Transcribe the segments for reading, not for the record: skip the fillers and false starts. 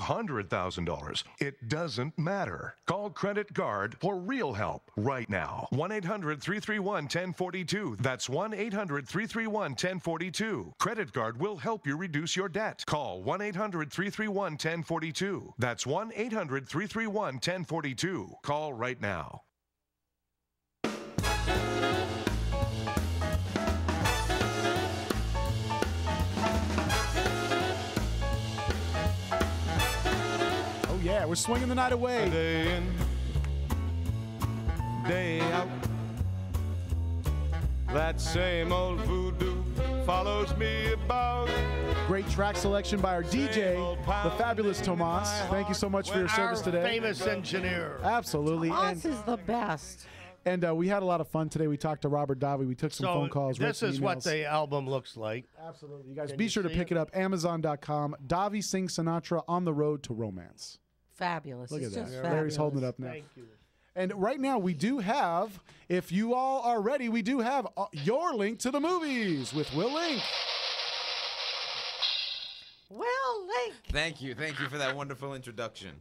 $200,000. It doesn't matter. Call Credit Guard for real help right now. 1-800-331-1042. That's 1-800-331-1042. Credit Guard will help you reduce your debt. Call 1-800-331-1042. That's 1-800-331-1042. Call right now. Yeah, we're swinging the night away. Day in, day out. That same old voodoo follows me about. Great track selection by our DJ, the fabulous Tomas. Thank you so much for your service today. Famous engineer. Absolutely. Tomas is the best. And we had a lot of fun today. We talked to Robert Davi. We took some phone calls. This is what the album looks like. Absolutely. You guys, be sure to pick it up. Amazon.com. Davi sings Sinatra on the road to romance. Fabulous. Look at it's that. Just fabulous. Larry's holding it up now. Thank you. And right now we do have, if you all are ready, we do have your link to the movies with Will Link. Will Link. Thank you for that wonderful introduction.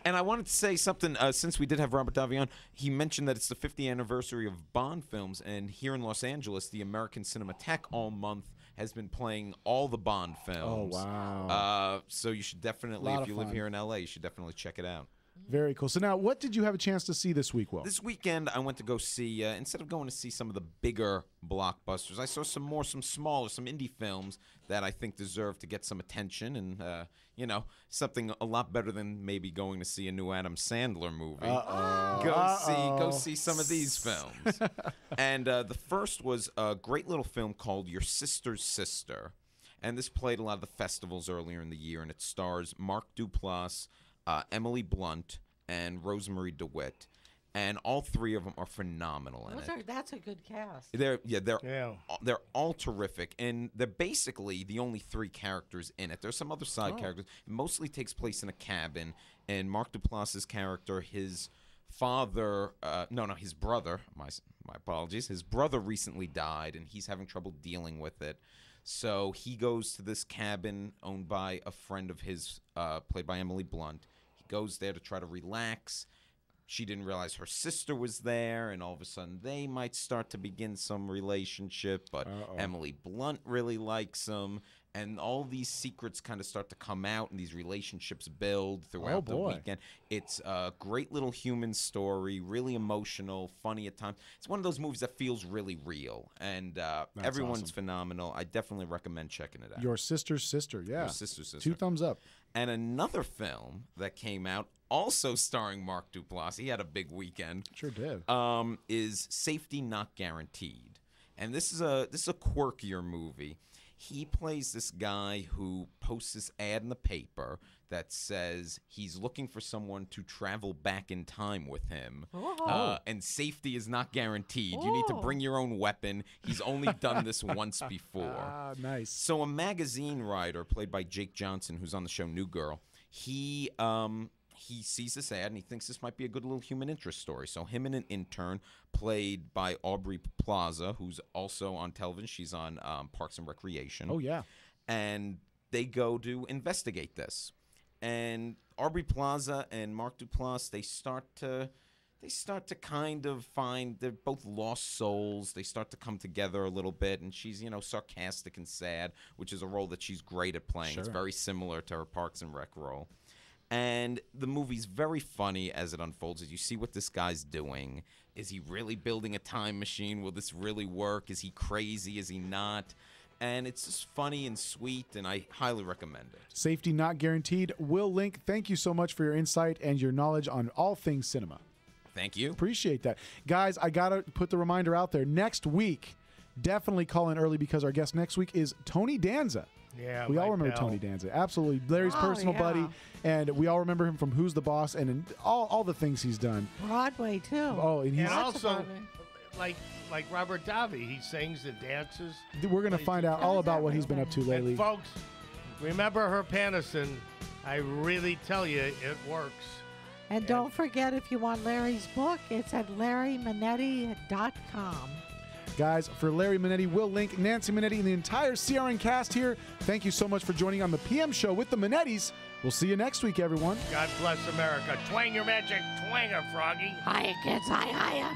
And I wanted to say something, since we did have Robert Davi on, he mentioned that it's the 50th anniversary of Bond films, and here in Los Angeles, the American Cinematheque all month has been playing all the Bond films. Oh, wow. So you should definitely, if you live here in L.A., you should definitely check it out. Very cool. So now, what did you have a chance to see this week, Will? This weekend, I went to go see, instead of going to see some of the bigger blockbusters, I saw some smaller, some indie films that I think deserve to get some attention and, something a lot better than maybe going to see a new Adam Sandler movie. Go see some of these films. And the first was a great little film called Your Sister's Sister. And this played a lot of the festivals earlier in the year, and it stars Mark Duplass, Emily Blunt, and Rosemary DeWitt, and all three of them are phenomenal in it. That's a good cast. They're all terrific, and they're basically the only three characters in it. There's some other side characters. It mostly takes place in a cabin, and Mark Duplass's character, his father, his brother. My apologies. His brother recently died, and he's having trouble dealing with it. So he goes to this cabin owned by a friend of his, played by Emily Blunt. He goes there to try to relax. She didn't realize her sister was there, and all of a sudden they might start to begin some relationship, but Emily Blunt really likes him, and all these secrets kind of start to come out, and these relationships build throughout the weekend. It's a great little human story, really emotional, funny at times. It's one of those movies that feels really real, and everyone's phenomenal. I definitely recommend checking it out. Your Sister's Sister, yeah. Your Sister's Sister. 2 thumbs up. And another film that came out, also starring Mark Duplass, he had a big weekend. Sure did. Is Safety Not Guaranteed. And this is a quirkier movie. He plays this guy who posts this ad in the paper that says he's looking for someone to travel back in time with him. And safety is not guaranteed. You need to bring your own weapon. He's only done this once before. Nice. So a magazine writer, played by Jake Johnson, who's on the show New Girl, he sees this ad and he thinks this might be a good little human interest story. So him and an intern, played by Aubrey Plaza, who's also on television. She's on Parks and Recreation. Oh, yeah. And they go to investigate this. And Aubrey Plaza and Mark Duplass, they start to kind of find they're both lost souls. They start to come together a little bit, and she's, sarcastic and sad, which is a role that she's great at playing. Sure. It's very similar to her Parks and Rec role. And the movie's very funny as it unfolds, as you see what this guy's doing. Is he really building a time machine? Will this really work? Is he crazy? Is he not? And it's just funny and sweet, and I highly recommend it. Safety Not Guaranteed. Will Link, thank you so much for your insight and your knowledge on all things cinema. Thank you. Appreciate that. Guys, I got to put the reminder out there. Next week, definitely call in early because our guest next week is Tony Danza. Yeah, we all remember Tony Danza. Absolutely. Larry's personal buddy, and we all remember him from Who's the Boss and all the things he's done. Broadway, too. Oh, and also, like Robert Davi, he sings and dances. We're going to find out all about what he's been up to lately. And folks, remember her Panison. I really tell you, it works. And don't forget, if you want Larry's book, it's at LarryManetti.com. Guys, for Larry Manetti, Will Link, Nancy Manetti, and the entire CRN cast here, thank you so much for joining on the PM Show with the Manettis. We'll see you next week, everyone. God bless America. Twang your magic twanger, Froggy. Hiya, kids. Hiya.